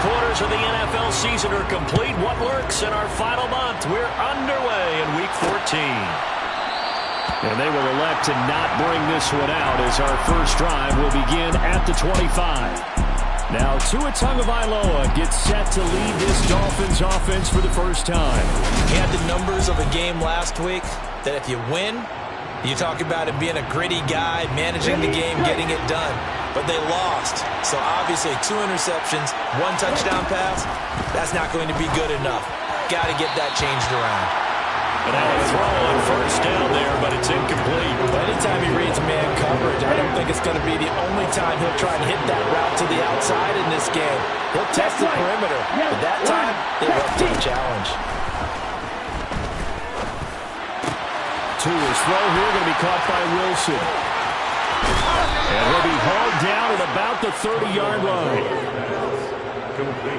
quarters of the NFL season are complete. What lurks in our final month? We're underway in Week 14. And they will elect to not bring this one out as our first drive will begin at the 25. Now Tua Tagovailoa gets set to lead this Dolphins offense for the first time. He had the numbers of a game last week that if you win, you talk about it being a gritty guy, managing the game, getting it done. But they lost. So obviously 2 interceptions, 1 touchdown pass, that's not going to be good enough. Got to get that changed around. And now a throw on first down there, but it's incomplete. But anytime he reads man coverage, I don't think it's going to be the only time he'll try and hit that route to the outside in this game. He'll test the perimeter, but that time, they were up to the challenge. Tua's throw here going to be caught by Wilson. And he'll be hauled down at about the 30-yard line.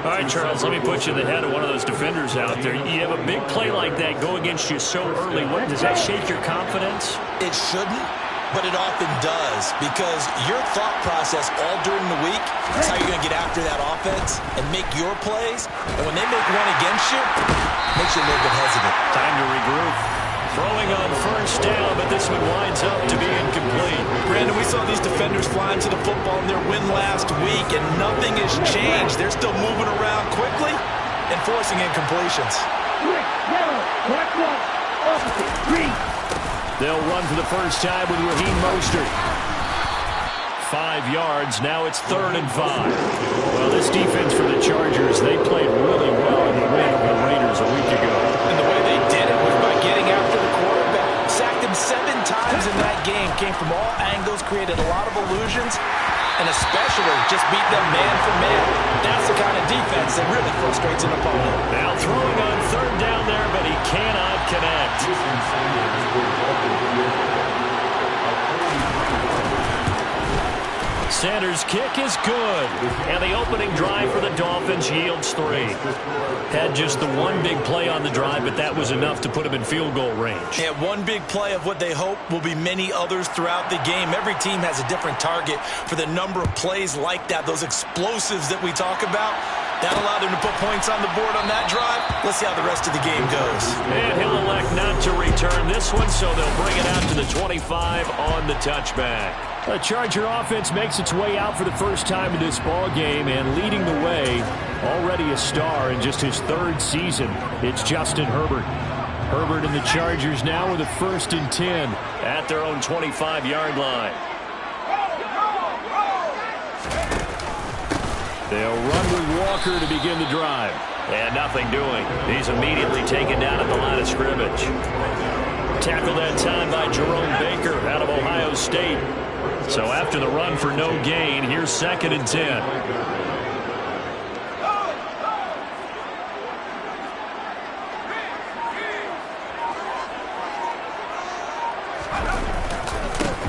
All right, Charles, let me put you in the head of one of those defenders out there. You have a big play like that go against you so early. Does that shake your confidence? It shouldn't, but it often does, because your thought process all during the week is how you're going to get after that offense and make your plays. And when they make one against you, it makes you a little bit hesitant. Time to regroup. Throwing on first down, but this one winds up to be incomplete. Brandon, we saw these defenders flying to the football in their win last week, and nothing has changed. They're still moving around quickly and forcing incompletions. They'll run for the first time with Raheem Mostert. 5 yards. Now it's 3rd and 5. Well, this defense for the Chargers, they played really well in the win over the Raiders a week ago. And the way they did it was by getting after the quarterback. Sacked him 7 times in that game. Came from all angles, created a lot of illusions, and especially just beat them man for man. That's the kind of defense that really frustrates an opponent. Now throwing on 3rd down there, but he cannot connect. Sanders' kick is good. And the opening drive for the Dolphins yields 3. Had just the one big play on the drive, but that was enough to put him in field goal range. Yeah, one big play of what they hope will be many others throughout the game. Every team has a different target for the number of plays like that, those explosives that we talk about. That allowed him to put points on the board on that drive. Let's see how the rest of the game goes. And he'll elect not to return this one, so they'll bring it out to the 25 on the touchback. The Charger offense makes its way out for the first time in this ball game, and leading the way, already a star in just his 3rd season, it's Justin Herbert. Herbert and the Chargers now with a 1st and 10 at their own 25-yard line. They'll run with Walker to begin the drive. And nothing doing. He's immediately taken down at the line of scrimmage. Tackled that time by Jerome Baker out of Ohio State. So after the run for no gain, here's 2nd and 10.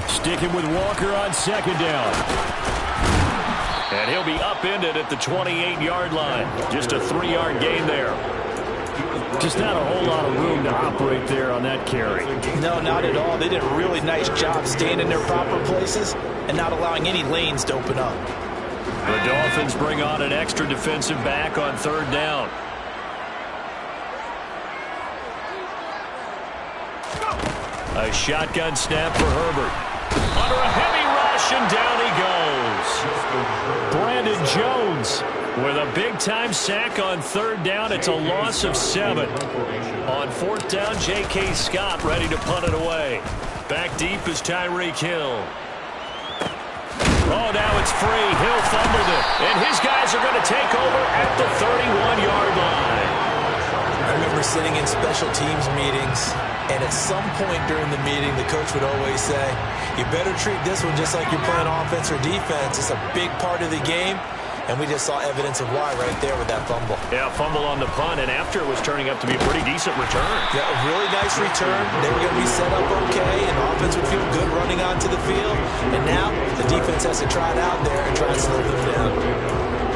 Sticking with Walker on 2nd down. And he'll be upended at the 28-yard line. Just a 3-yard gain there. Just not a whole lot of room to operate there on that carry. No, not at all. They did a really nice job staying in their proper places and not allowing any lanes to open up. The Dolphins bring on an extra defensive back on 3rd down. A shotgun snap for Herbert. Under a heavy rush, and down he goes. Brandon Jones with a big-time sack on 3rd down. It's a loss of 7. On 4th down, J.K. Scott ready to punt it away. Back deep is Tyreek Hill. Oh, now it's free. Hill fumbled it. And his guys are going to take over at the 31-yard line. I remember sitting in special teams meetings, and at some point during the meeting, the coach would always say, you better treat this one just like you're playing offense or defense. It's a big part of the game. And we just saw evidence of why right there with that fumble. Yeah, fumble on the punt, and after it was turning up to be a pretty decent return. Yeah, a really nice return. They were going to be set up okay, and offense would feel good running onto the field. And now the defense has to try it out there and try to slow them down.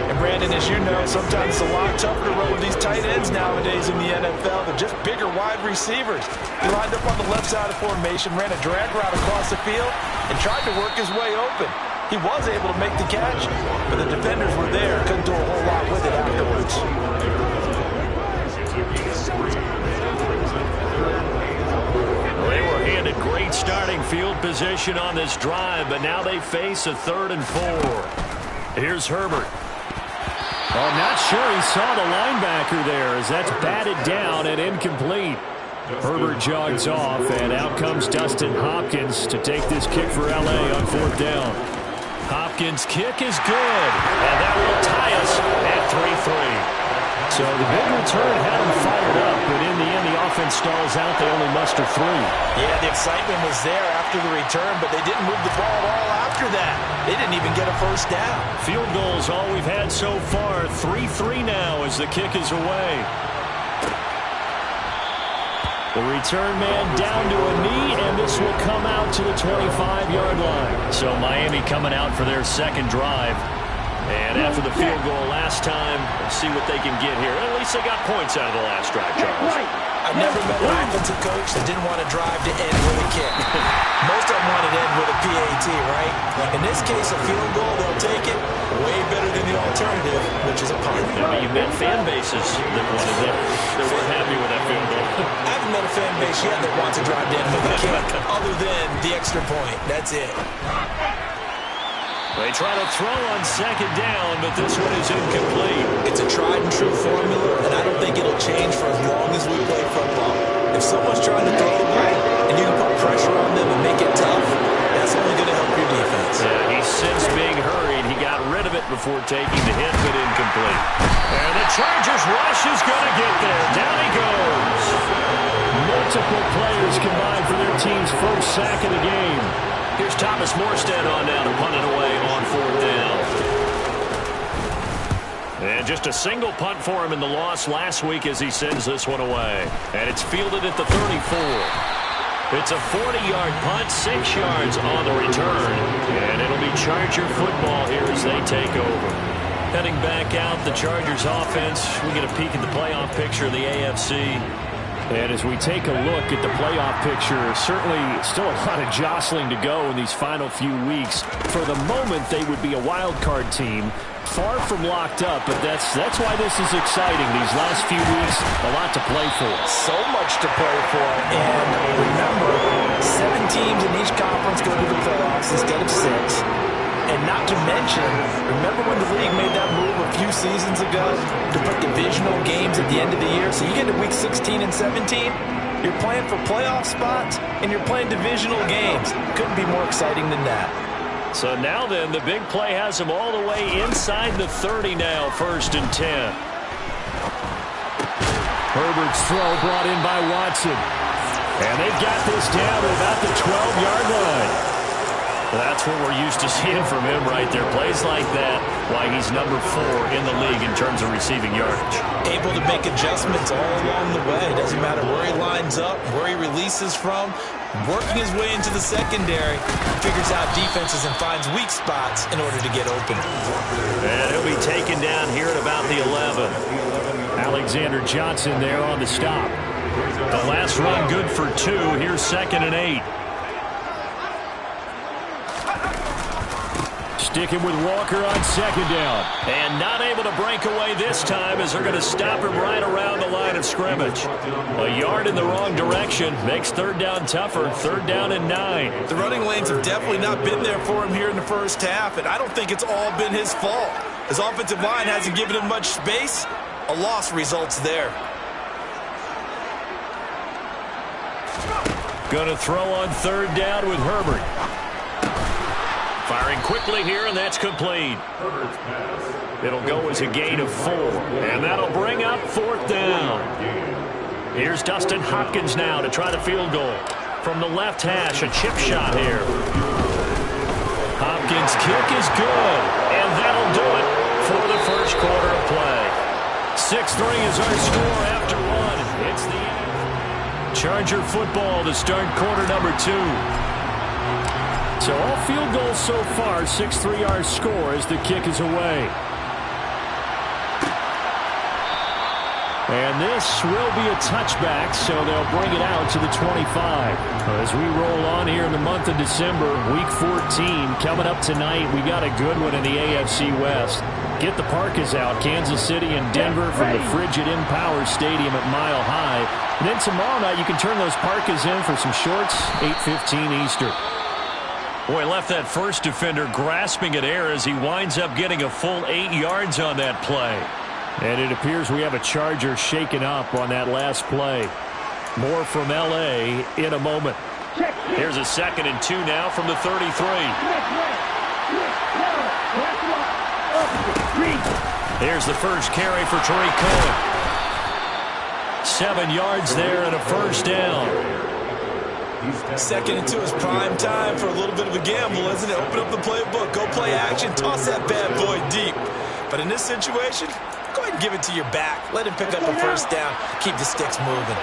And Brandon, as you know, sometimes it's a lot tougher to run with these tight ends nowadays in the NFL. They're just bigger wide receivers. He lined up on the left side of formation, ran a drag route across the field, and tried to work his way open. He was able to make the catch, but the defenders were there. Couldn't do a whole lot with it after position on this drive, but now they face a 3rd and 4. Here's Herbert. Oh, not sure he saw the linebacker there as that's batted down and incomplete. Herbert jogs off, and out comes Dustin Hopkins to take this kick for L.A. on 4th down. Hopkins' kick is good, and that will tie us at 3-3. So the big return had them fired up, but in the end, the offense stalls out. They only muster 3. Yeah, the excitement was there after the return, but they didn't move the ball at all after that. They didn't even get a 1st down. Field goals all we've had so far. 3-3 now as the kick is away. The return man down to a knee, and this will come out to the 25-yard line. So Miami coming out for their 2nd drive. And after the field goal last time, let's see what they can get here. At least they got points out of the last drive, Charles. I've never met an offensive coach that didn't want to drive to end with a kick. Most of them want to end with a PAT, right? In this case, a field goal, they'll take it way better than the alternative, which is a punt. Yeah, you've met fan bases that wanted that. They weren't happy with that field goal. I haven't met a fan base yet that wants to drive to end with a kick, other than the extra point. That's it. They try to throw on 2nd down, but this one is incomplete. It's a tried-and-true formula, and I don't think it'll change for as long as we play football. If someone's trying to throw the ball, and you can put pressure on them and make it tough, that's only going to help your defense. Yeah, he's since being hurried. He got rid of it before taking the hit, but incomplete. And the Chargers rush is going to get there. Down he goes. Multiple players combined for their team's 1st sack of the game. Here's Thomas Morstead on now to punt it away on 4th down. And just a single punt for him in the loss last week as he sends this one away. And it's fielded at the 34. It's a 40-yard punt, 6 yards on the return. And it'll be Charger football here as they take over. Heading back out, the Chargers offense. We get a peek at the playoff picture of the AFC. And as we take a look at the playoff picture, certainly still a lot of jostling to go in these final few weeks. For the moment, they would be a wild card team, far from locked up, but that's why this is exciting. These last few weeks, a lot to play for. So much to play for. And remember, 7 teams in each conference go to the playoffs instead of 6. And not to mention, remember when the league made that move a few seasons ago to put divisional games at the end of the year? So you get to week 16 and 17, you're playing for playoff spots, and you're playing divisional games. Couldn't be more exciting than that. So now then, the big play has them all the way inside the 30 now, 1st and 10. Herbert's throw brought in by Watson. And they've got this down to about the 12-yard line. That's what we're used to seeing from him right there. Plays like that, why he's number 4 in the league in terms of receiving yardage. Able to make adjustments all along the way. Doesn't matter where he lines up, where he releases from. Working his way into the secondary, figures out defenses and finds weak spots in order to get open. And he'll be taken down here at about the 11. Alexander Johnson there on the stop. The last run good for 2. Here's 2nd and 8. Sticking with Walker on 2nd down. And not able to break away this time as they're going to stop him right around the line of scrimmage. A yard in the wrong direction makes 3rd down tougher. 3rd down and 9. The running lanes have definitely not been there for him here in the 1st half, and I don't think it's all been his fault. His offensive line hasn't given him much space. A loss results there. Going to throw on 3rd down with Herbert. Firing quickly here, and that's complete. It'll go as a gain of 4, and that'll bring up 4th down. Here's Dustin Hopkins now to try the field goal. From the left hash, a chip shot here. Hopkins' kick is good, and that'll do it for the 1st quarter of play. 6-3 is our score after 1. It's the end. Charger football to start quarter number 2. So all field goals so far, 6-3 our score as the kick is away. And this will be a touchback, so they'll bring it out to the 25. As we roll on here in the month of December, Week 14, coming up tonight, we got a good one in the AFC West. Get the parkas out, Kansas City and Denver from the frigid Empower Stadium at Mile High. And then tomorrow night, you can turn those parkas in for some shorts, 8:15 Eastern. Boy, left that first defender grasping at air as he winds up getting a full 8 yards on that play. And it appears we have a Charger shaken up on that last play. More from L.A. in a moment. Here's a 2nd and 2 now from the 33. Here's the first carry for Tariq Cohen. 7 yards there and a first down. 2nd and 2 is prime time for a little bit of a gamble, isn't it? Open up the playbook, go play action, toss that bad boy deep. But in this situation, go ahead and give it to your back. Let him pick up a first down. Keep the sticks moving.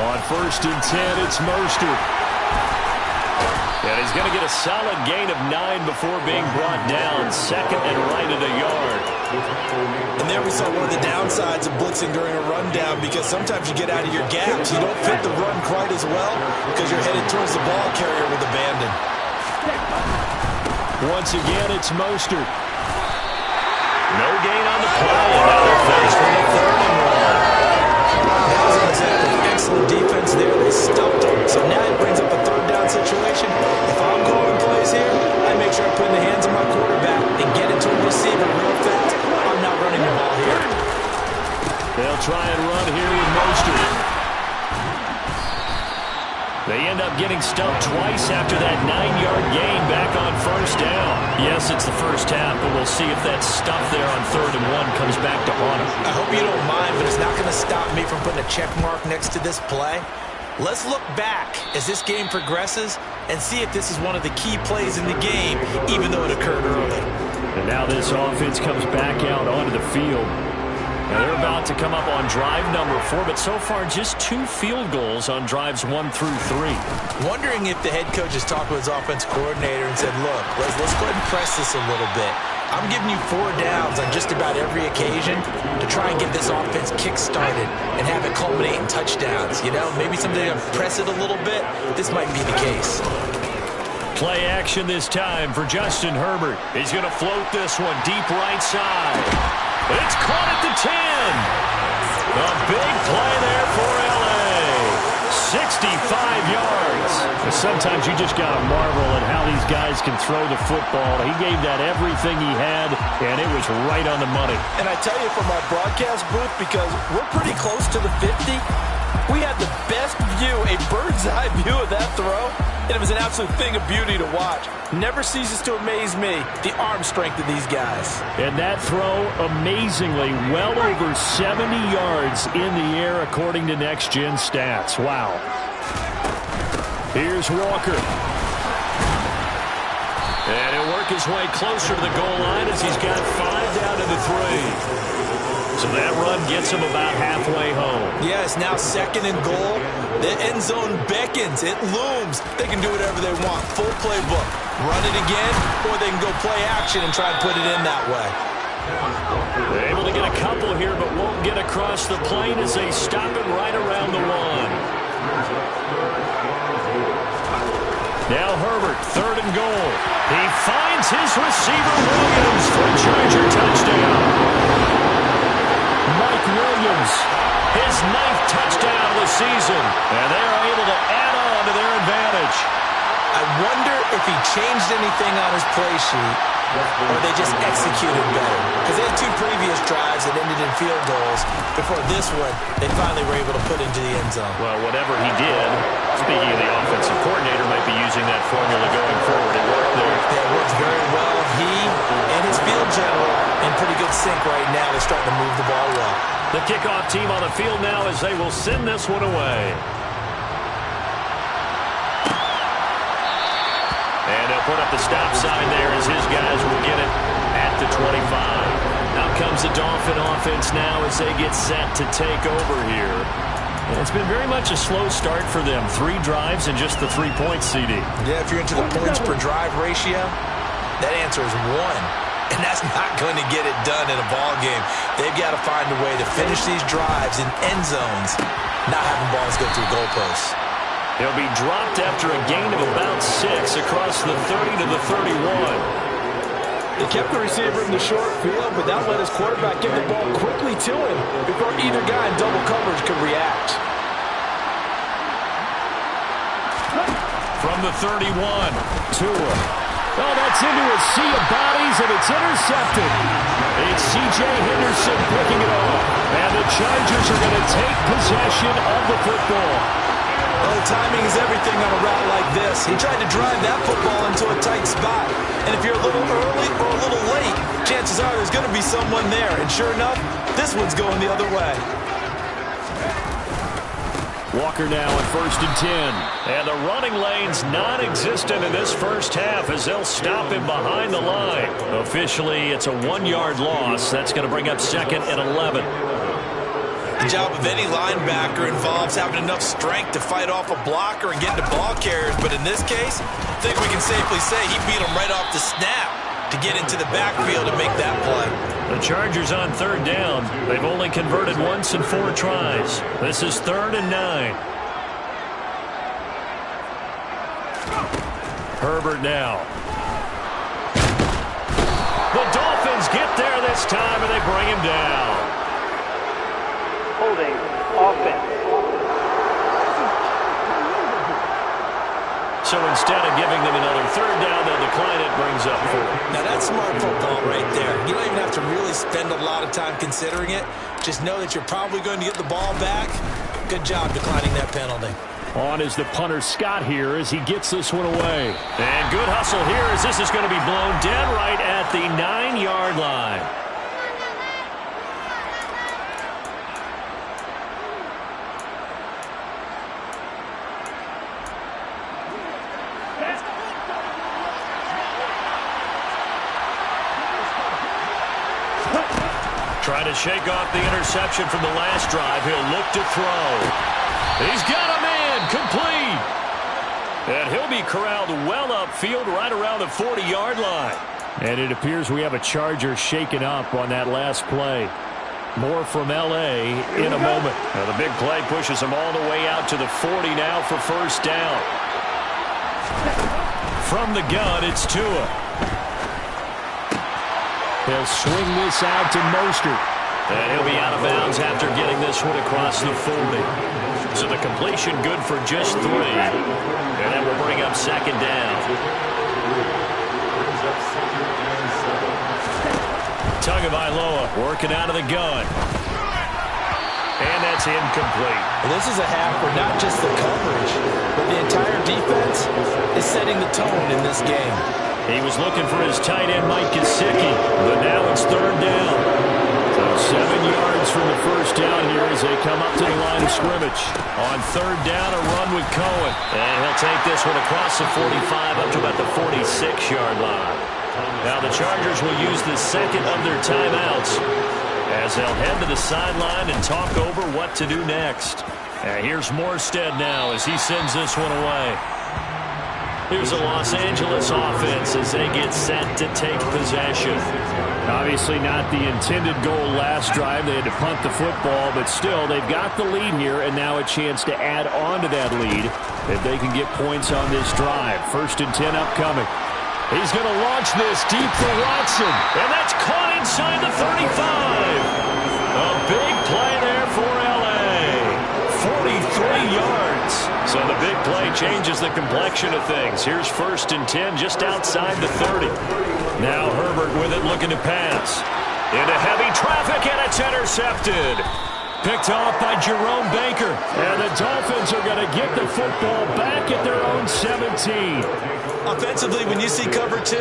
On 1st and 10, it's Mostert. And he's going to get a solid gain of 9 before being brought down. 2nd and right at a yard. And there we saw one of the downsides of blitzing during a rundown, because sometimes you get out of your gaps. You don't fit the run quite as well because you're headed towards the ball carrier with abandon. Once again, it's Mostert. No gain on the play. Another face for the 3rd and 1. That was an example of excellent defense there. They stumped him. So now it brings up a 3rd down situation. If I'm calling plays here, I make sure I put in the hands of my quarterback and get it to a receiver real fast. I'm not running the ball here. They'll try and run here with Mostert. They end up getting stumped twice after that 9-yard gain back on 1st down. Yes, it's the first half, but we'll see if that stuff there on 3rd and 1 comes back to haunt him. I hope you don't mind, but it's not going to stop me from putting a check mark next to this play. Let's look back as this game progresses and see if this is one of the key plays in the game, even though it occurred early. And now this offense comes back out onto the field. Now they're about to come up on drive number 4, but so far just 2 field goals on drives 1 through 3. Wondering if the head coach has talked with his offense coordinator and said, look, let's go ahead and press this a little bit. I'm giving you 4 downs on just about every occasion to try and get this offense kick-started and have it culminate in touchdowns. You know, maybe someday I'm going to press it a little bit. This might be the case. Play action this time for Justin Herbert. He's going to float this one deep right side. It's caught at the 10. A big play there for L.A. 65 yards. But sometimes you just got to marvel at how these guys can throw the football. He gave that everything he had, and it was right on the money. And I tell you, from our broadcast booth, because we're pretty close to the 50, we had the best view, a bird's-eye view of that throw, and it was an absolute thing of beauty to watch. Never ceases to amaze me, the arm strength of these guys. And that throw, amazingly, well over 70 yards in the air, according to Next Gen Stats. Wow. Here's Walker. And he'll work his way closer to the goal line as he's got 5 down to the 3. So that run gets him about halfway home. Yeah, it's now 2nd and goal. The end zone beckons. It looms. They can do whatever they want. Full playbook. Run it again, or they can go play action and try and put it in that way. They're able to get a couple here, but won't get across the plane as they stop it right around the 1. Now Herbert, 3rd and goal. He finds his receiver, Williams, for a Charger touchdown. Mike Williams, his 9th touchdown of the season, and they are able to add on to their advantage. I wonder if he changed anything on his play sheet, or they just executed better. Because they had 2 previous drives that ended in field goals. Before this one, they finally were able to put into the end zone. Well, whatever he did, speaking of the offensive coordinator, might be using that formula going forward. It worked there. Yeah, it works very well. He and his field general in pretty good sync right now. They're starting to move the ball well. The kickoff team on the field now as they will send this one away. And they'll put up the stop sign there as his guys will get it at the 25. Out comes the Dolphin offense now as they get set to take over here. And it's been very much a slow start for them. 3 drives and just the 3 points, CD. Yeah, if you're into the points per drive ratio, that answer is 1. And that's not going to get it done in a ball game. They've got to find a way to finish these drives in end zones, not having balls go through goalposts. He'll be dropped after a gain of about 6 across the 30 to the 31. They kept the receiver in the short field, but that let his quarterback get the ball quickly to him before either guy in double coverage could react. From the 31, Tua. Oh, that's into a sea of bodies, and it's intercepted. It's C.J. Henderson picking it off. And the Chargers are going to take possession of the football. Oh, timing is everything on a route like this. He tried to drive that football into a tight spot. And if you're a little early or a little late, chances are there's going to be someone there. And sure enough, this one's going the other way. Walker now in 1st and 10. And the running lane's non-existent in this first half as they'll stop him behind the line. Officially, it's a 1-yard loss. That's going to bring up 2nd and 11. The job of any linebacker involves having enough strength to fight off a blocker and get into ball carriers. But in this case, I think we can safely say he beat him right off the snap to get into the backfield and make that play. The Chargers on 3rd down. They've only converted once in 4 tries. This is 3rd and 9. Herbert now. The Dolphins get there this time, and they bring him down. Holding offense. So instead of giving them another 3rd down, they'll decline it, brings up 4. Now that's smart football right there. You don't even have to really spend a lot of time considering it. Just know that you're probably going to get the ball back. Good job declining that penalty. On is the punter Scott here as he gets this one away. And good hustle here as this is going to be blown dead right at the 9-yard line. Trying to shake off the interception from the last drive. He'll look to throw. He's got a man complete. And he'll be corralled well upfield right around the 40-yard line. And it appears we have a Charger shaken up on that last play. More from L.A. in a moment. Now the big play pushes him all the way out to the 40 now for 1st down. From the gun, it's Tua. He'll swing this out to Mostert. And he'll be out of bounds after getting this one across the 40. So the completion good for just 3. And that will bring up 2nd down. Tagovailoa working out of the gun. And that's incomplete. Well, this is a half where not just the coverage, but the entire defense is setting the tone in this game. He was looking for his tight end, Mike Gesicki, but now it's 3rd down. So 7 yards from the 1st down here as they come up to the line of scrimmage. On 3rd down, a run with Cohen. And he'll take this one across the 45 up to about the 46-yard line. Now the Chargers will use the 2nd of their timeouts as they'll head to the sideline and talk over what to do next. And here's Morstead now as he sends this one away. Here's a Los Angeles offense as they get set to take possession. Obviously not the intended goal last drive. They had to punt the football, but still, they've got the lead here, and now a chance to add on to that lead if they can get points on this drive. 1st and 10 upcoming. He's going to launch this deep for Watson, and that's caught inside the 35. A big play there for L.A. 43 yards. So the big play changes the complexion of things. Here's 1st and 10 just outside the 30. Now Herbert with it looking to pass. Into heavy traffic, and it's intercepted. Picked off by Jerome Baker. And the Dolphins are going to get the football back at their own 17. Offensively, when you see cover 2,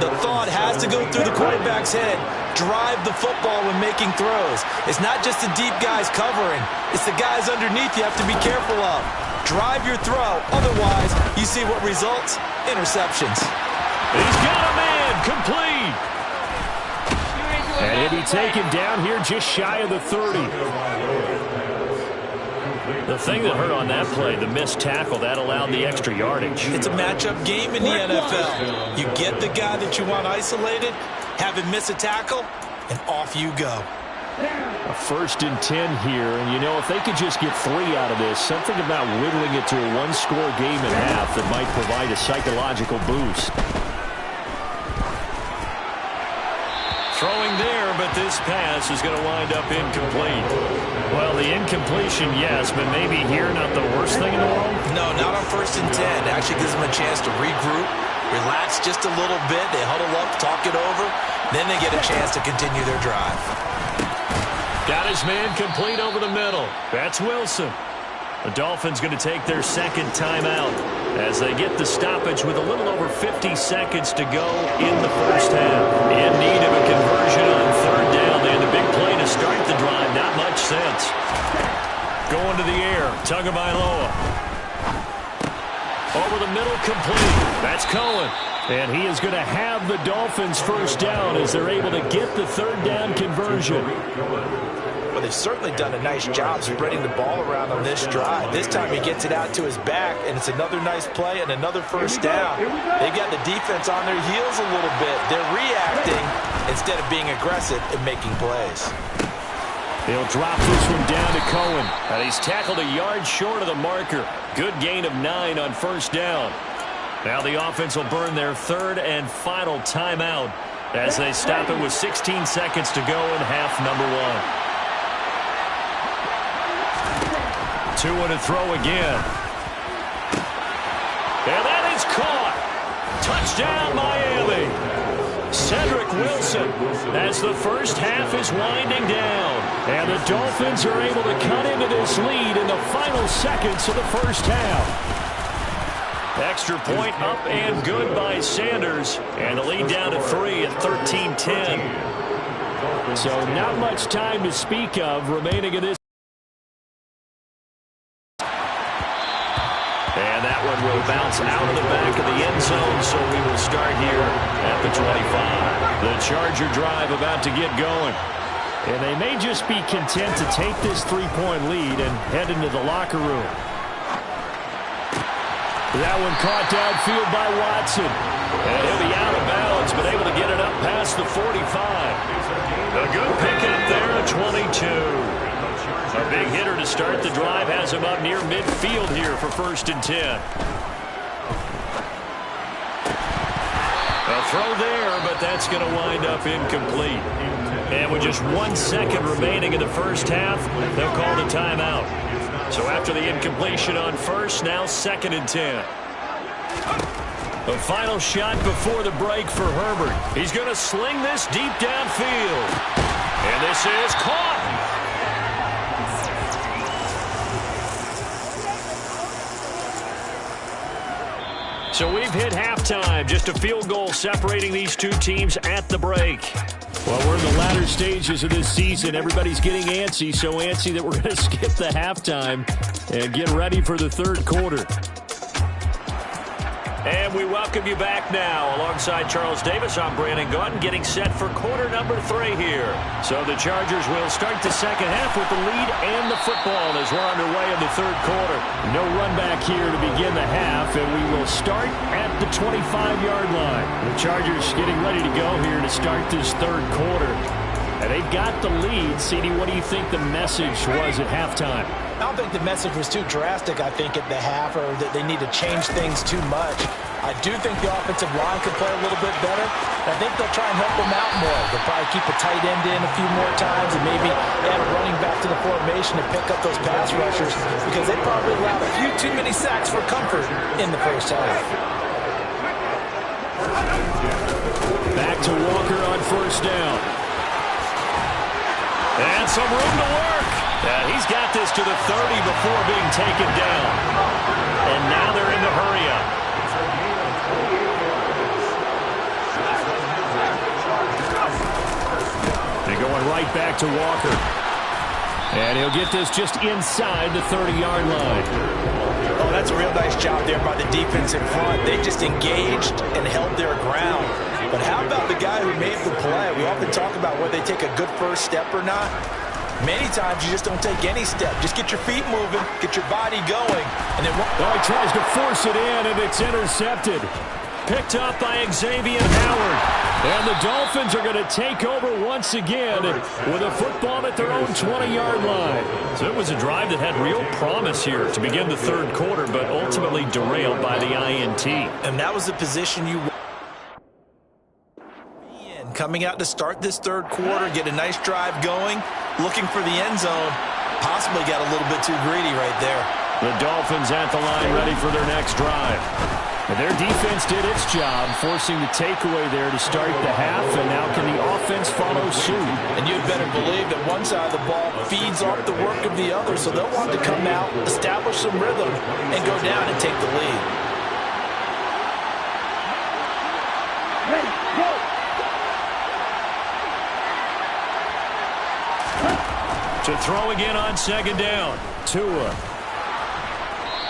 the thought has to go through the quarterback's head. Drive the football when making throws. It's not just the deep guys covering. It's the guys underneath you have to be careful of. Drive your throw. Otherwise, you see what results? Interceptions. He's got a man complete. And he'll be taken down here just shy of the 30. The thing that hurt on that play, the missed tackle, that allowed the extra yardage. It's a matchup game in the NFL. You get the guy that you want isolated, have him miss a tackle, and off you go. A 1st and 10 here, and you know, if they could just get 3 out of this, something about whittling it to a 1-score game and a half that might provide a psychological boost. Throwing there, but that this pass is going to wind up incomplete. Well, the incompletion, yes, but maybe here not the worst thing in the world? No, not on 1st and 10. It actually gives them a chance to regroup, relax just a little bit. They huddle up, talk it over. Then they get a chance to continue their drive. Got his man complete over the middle. That's Wilson. The Dolphins going to take their second timeout as they get the stoppage with a little over 50 seconds to go in the first half. In need of a conversion on 3rd down. They had the big play to start the drive. Not much sense. Going to the air. Tagovailoa. Over the middle, complete. That's Cohen. And he is going to have the Dolphins first down as they're able to get the 3rd down conversion. Well, they've certainly done a nice job spreading the ball around on this drive. This time he gets it out to his back, and it's another nice play and another first down. They've got the defense on their heels a little bit. They're reacting instead of being aggressive and making plays. He'll drop this one down to Cohen. And he's tackled a yard short of the marker. Good gain of 9 on first down. Now the offense will burn their 3rd and final timeout as they stop it with 16 seconds to go in half number 1. 2 to throw again. And that is caught. Touchdown, Miami. Cedric Wilson as the first half is winding down. And the Dolphins are able to cut into this lead in the final seconds of the first half. Extra point up and good by Sanders. And the lead down to 3 at 13-10. So not much time to speak of remaining in this. And that one will bounce out of the back of the end zone, so we will start here at the 25. The Charger drive about to get going. And they may just be content to take this 3-point lead and head into the locker room. That one caught downfield by Watson. And he'll be out of bounds, but able to get it up past the 45. A good pickup there at 22. A big hitter to start the drive has him up near midfield here for 1st and 10. A throw there, but that's going to wind up incomplete. And with just 1 second remaining in the first half, they'll call the timeout. So after the incompletion on 1st, now 2nd and 10. The final shot before the break for Herbert. He's going to sling this deep downfield. And this is caught. So we've hit halftime. Just a field goal separating these two teams at the break. Well, we're in the latter stages of this season. Everybody's getting antsy, so antsy that we're going to skip the halftime and get ready for the 3rd quarter. And we welcome you back now. Alongside Charles Davis, I'm Brandon Gaudin, getting set for quarter number 3 here. So the Chargers will start the second half with the lead and the football as we're underway in the 3rd quarter. No run back here to begin the half, and we will start at the 25-yard line. The Chargers getting ready to go here to start this 3rd quarter. And they've got the lead. CD, what do you think the message was at halftime? I don't think the message was too drastic, I think, at the half, or that they need to change things too much. I do think the offensive line could play a little bit better. I think they'll try and help them out more. They'll probably keep a tight end in a few more times and maybe add a running back to the formation to pick up those pass rushers because they probably allowed a few too many sacks for comfort in the first half. Back to Walker on 1st down. And some room to work. He's got this to the 30 before being taken down. And now they're in the hurry-up. They're going right back to Walker. And he'll get this just inside the 30-yard line. Oh, that's a real nice job there by the defense in front. They just engaged and held their ground. But how about the guy who made the play? We often talk about whether they take a good first step or not. Many times you just don't take any step. Just get your feet moving, get your body going. And then he tries to force it in, and it's intercepted. Picked up by Xavier Howard. And the Dolphins are going to take over once again with a football at their own 20-yard line. So it was a drive that had real promise here to begin the 3rd quarter, but ultimately derailed by the INT. And that was the position you Coming out to start this third quarter, get a nice drive going, looking for the end zone. Possibly got a little bit too greedy right there. The Dolphins at the line ready for their next drive. And their defense did its job, forcing the takeaway there to start the half, and now can the offense follow suit? And you'd better believe that one side of the ball feeds off the work of the other, so they'll want to come out, establish some rhythm, and go down and take the lead. Ready, go! To throw again on second down. Tua.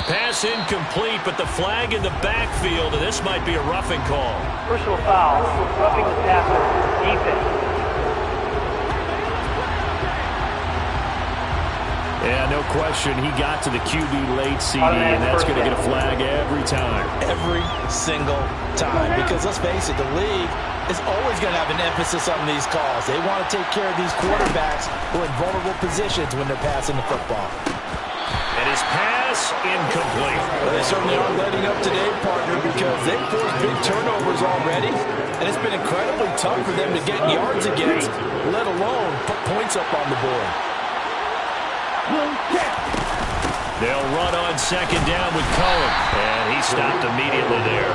Pass incomplete, but the flag in the backfield, and this might be a roughing call. Personal foul, roughing the passer, defense. Yeah, no question. He got to the QB late, CD, and that's going to get a flag every time. Every single time. Because let's face it, the league is always going to have an emphasis on these calls. They want to take care of these quarterbacks who are in vulnerable positions when they're passing the football. And his pass incomplete. Well, they certainly aren't letting up today, partner, because they've forced big turnovers already, and it's been incredibly tough for them to get yards against, let alone put points up on the board. They'll run on second down with Cohen, and he stopped immediately there.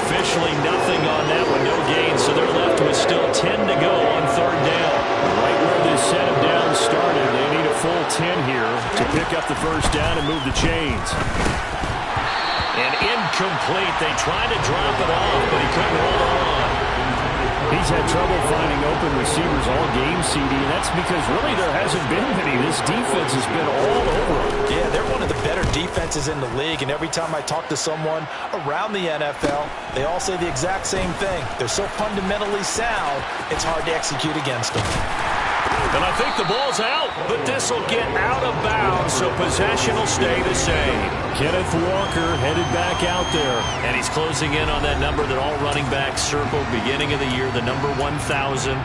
Officially nothing on that one, no gain, so they're left with still 10 to go on third down. Right where this set of downs started, they need a full 10 here to pick up the first down and move the chains. And incomplete. They tried to drop it off, but he couldn't hold on. He's had trouble finding open receivers all game, CD, and that's because really there hasn't been many. This defense has been all over them. Yeah, they're one of the better defenses in the league, and every time I talk to someone around the NFL, they all say the exact same thing. They're so fundamentally sound, it's hard to execute against them. And I think the ball's out, but this will get out of bounds, so possession will stay the same. Kenneth Walker headed back out there. And he's closing in on that number that all running backs circled beginning of the year, the number 1,000.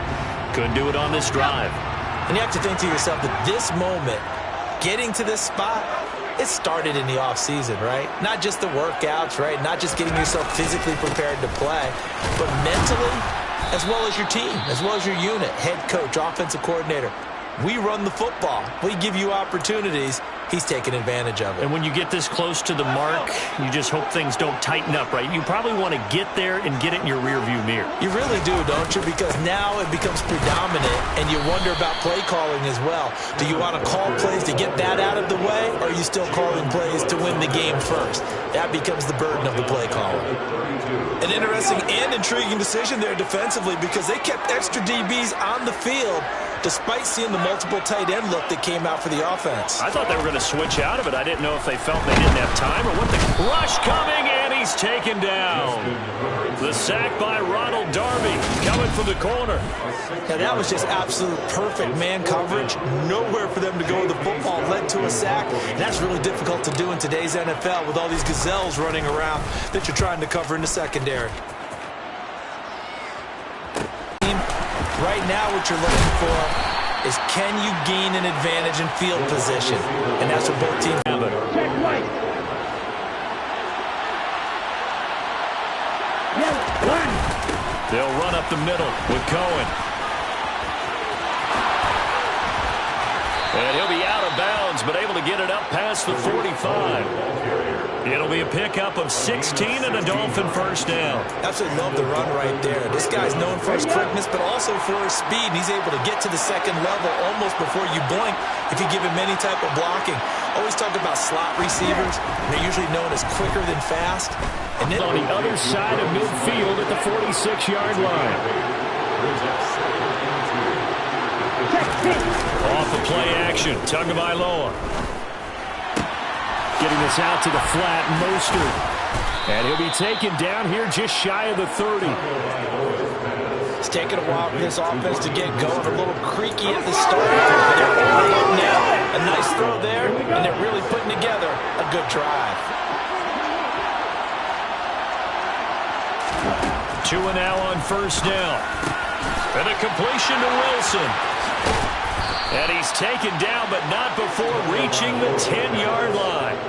Couldn't do it on this drive. And you have to think to yourself that this moment, getting to this spot, it started in the offseason, right? Not just the workouts, right? Not just getting yourself physically prepared to play, but mentally, as well as your team, as well as your unit, head coach, offensive coordinator. We run the football. We give you opportunities. He's taking advantage of it. And when you get this close to the mark, you just hope things don't tighten up, right? You probably want to get there and get it in your rearview mirror. You really do, don't you? Because now it becomes predominant, and you wonder about play calling as well. Do you want to call plays to get that out of the way, or are you still calling plays to win the game first? That becomes the burden of the play caller. An interesting and intriguing decision there defensively, because they kept extra DBs on the field despite seeing the multiple tight end look that came out for the offense. I thought they were going to switch out of it. I didn't know if they felt they didn't have time or what. The rush coming, and he's taken down. The sack by Ronald Darby coming from the corner. Now that was just absolute perfect man coverage. Nowhere for them to go with the football. Led to a sack. And that's really difficult to do in today's NFL with all these gazelles running around that you're trying to cover in the secondary. Right now what you're looking for is, can you gain an advantage in field position? And that's what both teams have. They'll run up the middle with Cohen. And he'll be out of bounds, but able to get it up past the 45. It'll be a pickup of 16 and a Dolphin first down. Absolutely love the run right there. This guy's known for his quickness, but also for his speed. And he's able to get to the second level almost before you blink if you give him any type of blocking. Always talk about slot receivers. They're usually known as quicker than fast. And then on the other side of midfield at the 46-yard line. Off the play action, Tagovailoa. Getting this out to the flat, Mostert. And he'll be taken down here just shy of the 30. It's taken a while for this offense to get going. A little creaky at the start, but they're all up now. A nice throw there, and they're really putting together a good drive. Two and now on first down. And a completion to Wilson. And he's taken down, but not before reaching the 10-yard line.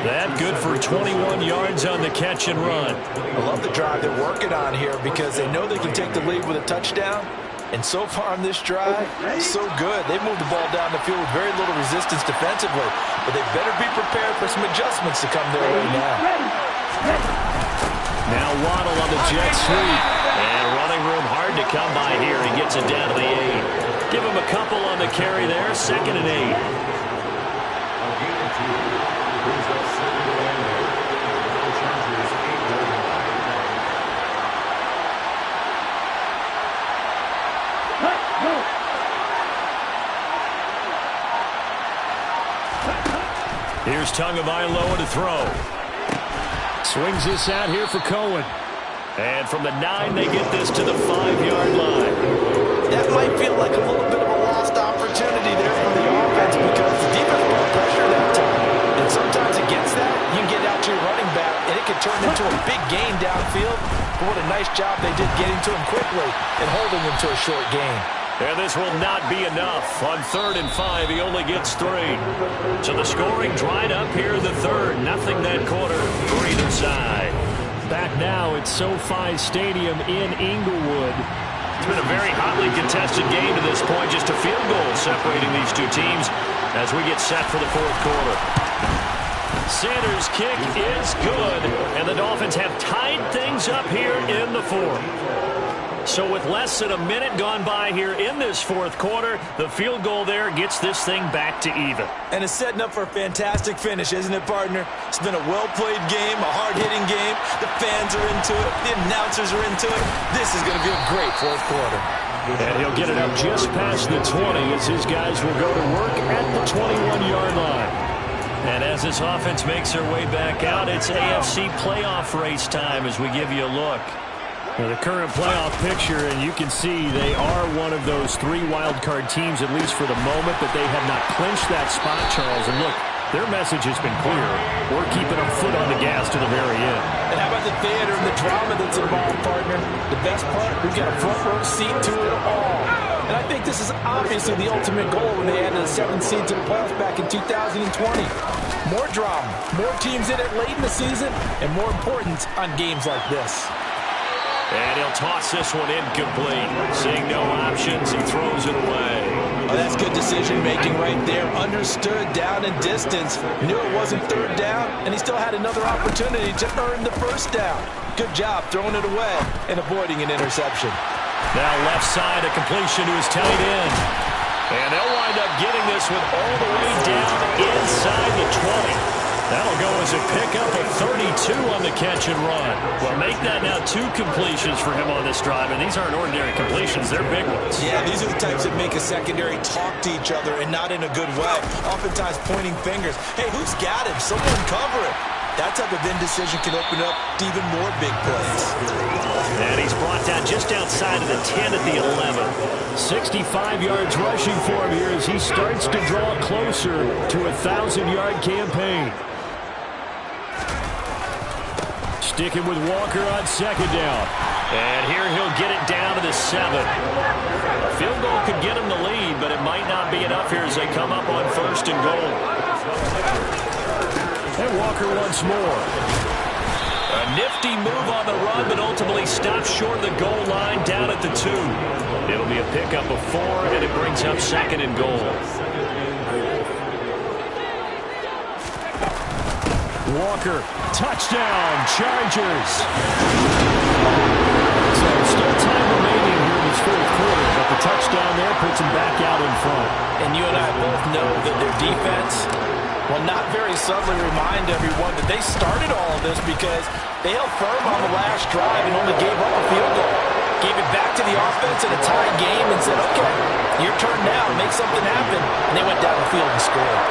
That good for 21 yards on the catch and run. I love the drive they're working on here because they know they can take the lead with a touchdown. And so far on this drive, so good. They've moved the ball down the field with very little resistance defensively. But they better be prepared for some adjustments to come their way now. Now Waddle on the jet sweep. And running room hard to come by here. He gets it down to the 8. Give him a couple on the carry there. 2nd and 8. Here's Tagovailoa to throw. Swings this out here for Cohen. And from the 9, they get this to the 5-yard line. That might feel like a little bit of a lost opportunity there for the offense because the defense brought pressure that time. And sometimes against that, you can get out to your running back, and it can turn into a big gain downfield. But what a nice job they did getting to him quickly and holding him to a short gain. And this will not be enough. On 3rd and 5, he only gets 3. So the scoring dried up here in the 3rd. Nothing that quarter for either side. Back now at SoFi Stadium in Inglewood. It's been a very hotly contested game to this point. Just a field goal separating these two teams as we get set for the 4th quarter. Sanders' kick is good, and the Dolphins have tied things up here in the 4th. So with less than a minute gone by here in this 4th quarter, the field goal there gets this thing back to even. And it's setting up for a fantastic finish, isn't it, partner? It's been a well-played game, a hard-hitting game. The fans are into it. The announcers are into it. This is going to be a great 4th quarter. And he'll get it up just past the 20 as his guys will go to work at the 21-yard line. And as this offense makes their way back out, it's AFC playoff race time as we give you a look. Now the current playoff picture, and you can see they are one of those 3 wild card teams, at least for the moment, but they have not clinched that spot, Charles. And look, their message has been clear. We're keeping a foot on the gas to the very end. And how about the theater and the drama that's involved, partner? The best part, we've got a front row seat to it all. And I think this is obviously the ultimate goal when they added a 7th seed to the playoffs back in 2020. More drama, more teams in it late in the season, and more important on games like this. And he'll toss this one incomplete. Seeing no options, he throws it away. Oh, that's good decision-making right there. Understood down and distance. Knew it wasn't 3rd down, and he still had another opportunity to earn the 1st down. Good job throwing it away and avoiding an interception. Now left side, a completion to his tight end. And they'll wind up getting this one all the way down inside the 20. That'll go as a pickup of 32 on the catch and run. Well, make that now 2 completions for him on this drive, and these aren't ordinary completions. They're big ones. Yeah, these are the types that make a secondary talk to each other and not in a good way. Oftentimes pointing fingers. Hey, who's got him? Someone cover it. That type of indecision can open up to even more big plays. And he's brought down just outside of the 10 at the 11. 65 yards rushing for him here as he starts to draw closer to a 1,000-yard campaign. Sticking with Walker on 2nd down. And here he'll get it down to the 7. A field goal could get him the lead, but it might not be enough here as they come up on 1st and goal. And Walker once more. A nifty move on the run, but ultimately stops short of the goal line down at the 2. It'll be a pickup of 4, and it brings up 2nd and goal. Walker, touchdown, Chargers. So still time remaining here in this 4th quarter, but the touchdown there puts him back out in front. And you and I both know that their defense will not very subtly remind everyone that they started all of this because they held firm on the last drive and only gave up a field goal. Gave it back to the offense in a tied game and said, okay, your turn now, make something happen. And they went down the field and scored.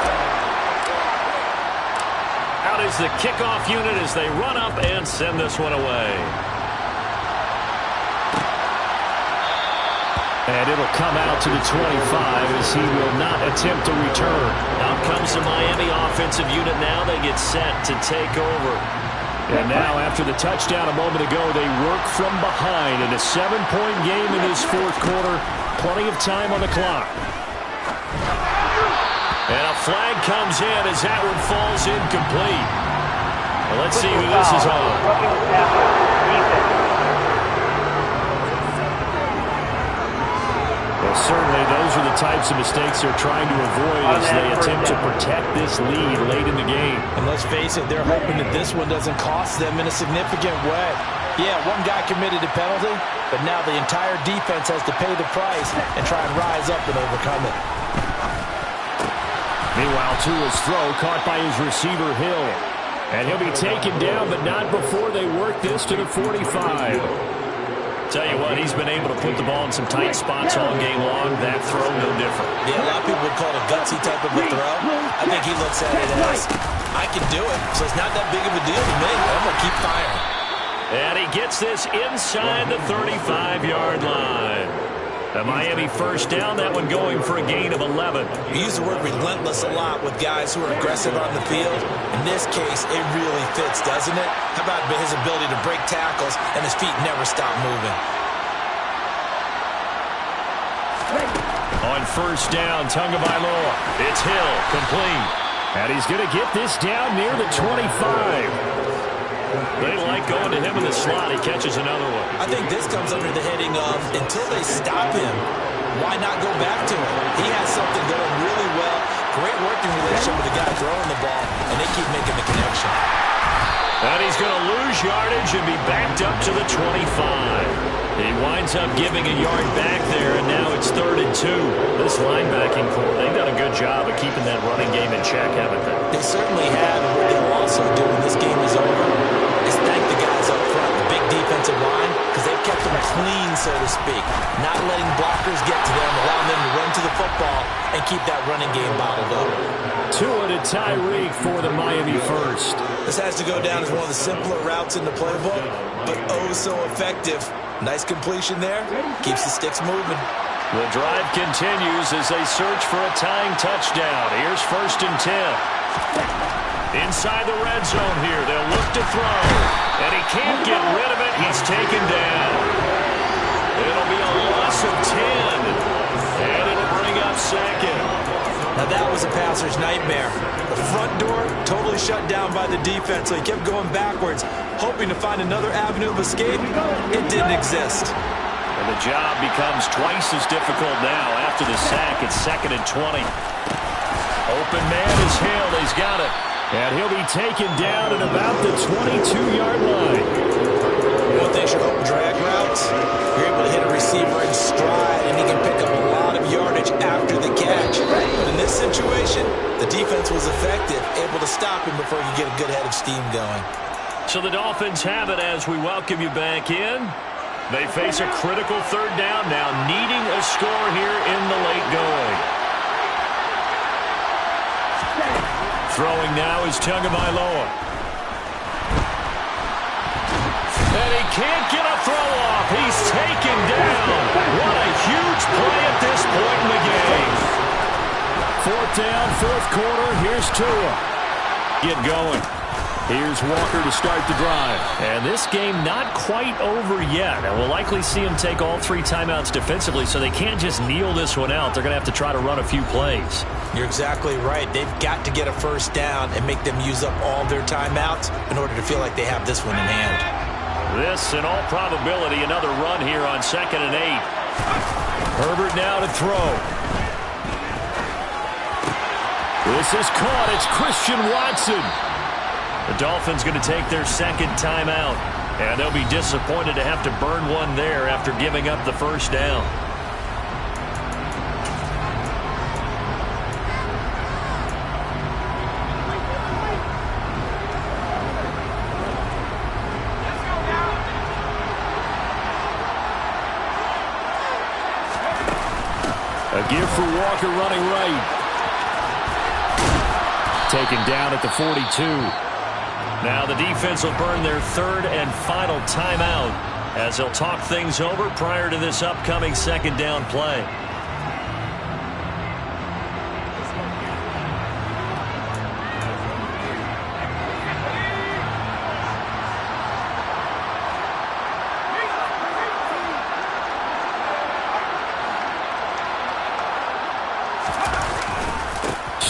Out is the kickoff unit as they run up and send this one away. And it'll come out to the 25 as he will not attempt to return. Out comes the Miami offensive unit now. They get set to take over. And now after the touchdown a moment ago, they work from behind in a 7-point game in this 4th quarter. Plenty of time on the clock. And a flag comes in as that one falls incomplete. Well, let's see who this is on. Roughing the passer, defense. Well, certainly those are the types of mistakes they're trying to avoid as they attempt to protect this lead late in the game. And let's face it, they're hoping that this one doesn't cost them in a significant way. Yeah, one guy committed a penalty, but now the entire defense has to pay the price and try and rise up and overcome it. Meanwhile, Tua's throw caught by his receiver, Hill. And he'll be taken down, but not before they work this to the 45. Tell you what, he's been able to put the ball in some tight spots all game long. That throw, no different. Yeah, a lot of people would call it a gutsy type of a throw. I think he looks at it as, I can do it, so it's not that big of a deal to me. I'm going to keep firing. And he gets this inside the 35-yard line. The Miami first down, that one going for a gain of 11. We use the word relentless a lot with guys who are aggressive on the field. In this case, it really fits, doesn't it? How about his ability to break tackles and his feet never stop moving? On first down, Tagovailoa. It's Hill, complete. And he's going to get this down near the 25. They like going to him in the slot. He catches another one. I think this comes under the heading of, until they stop him, why not go back to him? He has something going really well. Great working relationship with the guy throwing the ball, and they keep making the connection. And he's going to lose yardage and be backed up to the 25. He winds up giving a yard back there, and now it's 3rd and 2. This linebacking core, they've done a good job of keeping that running game in check, haven't they? They certainly have, and what they'll also do when this game is over is thank the guys up front, the big defensive line, because they've kept them clean, so to speak. Not letting blockers get to them, allowing them to run to the football and keep that running game bottled up. Tua to Tyreek for the Miami first. This has to go down as one of the simpler routes in the playbook, but oh so effective. Nice completion there. Keeps the sticks moving. The drive continues as they search for a tying touchdown. Here's 1st and 10. Inside the red zone here. They'll look to throw. And he can't get rid of it. He's taken down. It'll be a loss of 10. And it'll bring up 2nd. Now that was a passer's nightmare. The front door totally shut down by the defense, so he kept going backwards, hoping to find another avenue of escape. It didn't exist. And the job becomes twice as difficult now after the sack. It's 2nd and 20. Open man is Hill. He's got it. And he'll be taken down at about the 22-yard line. One thing should help drag routes. You're able to hit a receiver in stride, and he can pick up a lot of yardage after the catch. But in this situation, the defense was effective, able to stop him before he could get a good head of steam going. So the Dolphins have it as we welcome you back in. They face a critical 3rd down now, needing a score here in the late going. Throwing now is Tagovailoa. And he can't get a throw off. He's taken down. What a huge play at this point in the game. 4th down, 4th quarter. Here's Tua. Get going. Here's Walker to start the drive. And this game not quite over yet. And we'll likely see him take all 3 timeouts defensively, so they can't just kneel this one out. They're going to have to try to run a few plays. You're exactly right. They've got to get a 1st down and make them use up all their timeouts in order to feel like they have this one in hand. This, in all probability, another run here on 2nd and 8. Herbert now to throw. This is caught. It's Christian Watson. The Dolphins going to take their 2nd timeout, and they'll be disappointed to have to burn one there after giving up the 1st down. A give for Walker running right. Taken down at the 42. Now the defense will burn their 3rd and final timeout as they'll talk things over prior to this upcoming 2nd down play.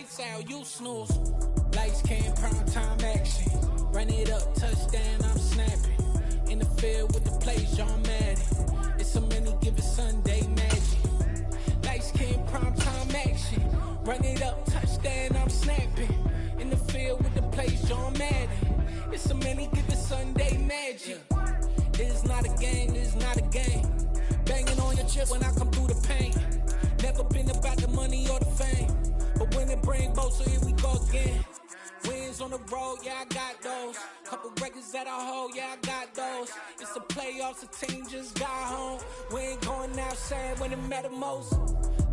lights out, you snooze. Lights came, prime time action. Run it up, touchdown, I'm snapping. In the field with the plays, John Madden. It's a many given Sunday magic. Lights came, prime time action. Run it up, touchdown, I'm snapping. In the field with the plays, John Madden. It's a many given Sunday magic. It's not a game, it's not a game. Banging on your chip when I come through the pain. Never been about the money or the fame. But when it bring both, so here we go again. Wins on the road, yeah, I got those. Couple records that I hold, yeah, I got those. It's the playoffs, the team just got home. We ain't going outside when it matter most.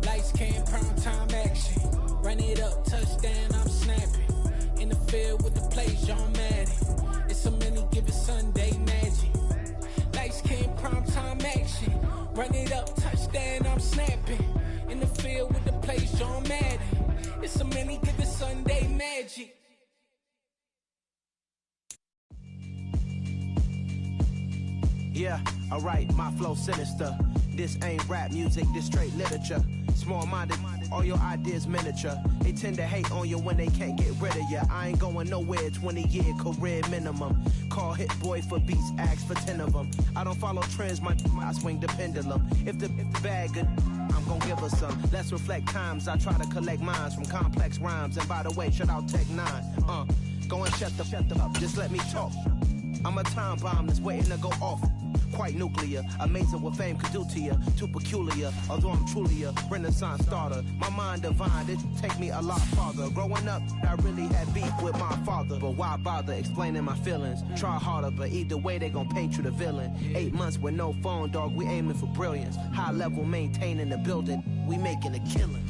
Lights came, prime time action. Run it up, touchdown, I'm snapping. In the field with the plays, John Madden. It's a many given Sunday magic. Lights came, prime time action. Run it up, touchdown, I'm snapping. In the field with the plays, John Madden. It's a many given Sunday magic. Yeah, alright, my flow sinister. This ain't rap music, this straight literature. Small-minded, all your ideas miniature. They tend to hate on you when they can't get rid of you. I ain't going nowhere, 20-year career minimum. Call Hit Boy for beats, ask for 10 of them. I don't follow trends, I swing the pendulum. If the bag good, I'm gon' give her some. Let's reflect times, I try to collect minds from complex rhymes. And by the way, shout out Tech 9. Go and shut the up, just let me talk. I'm a time bomb that's waiting to go off. Quite nuclear, amazing what fame could do to you. Too peculiar, although I'm truly a renaissance starter. My mind divine, it take me a lot farther. Growing up, I really had beef with my father. But why bother explaining my feelings? Try harder, but either way they gon' paint you the villain. 8 months with no phone, dog, we aiming for brilliance. High level maintaining the building, we making a killing.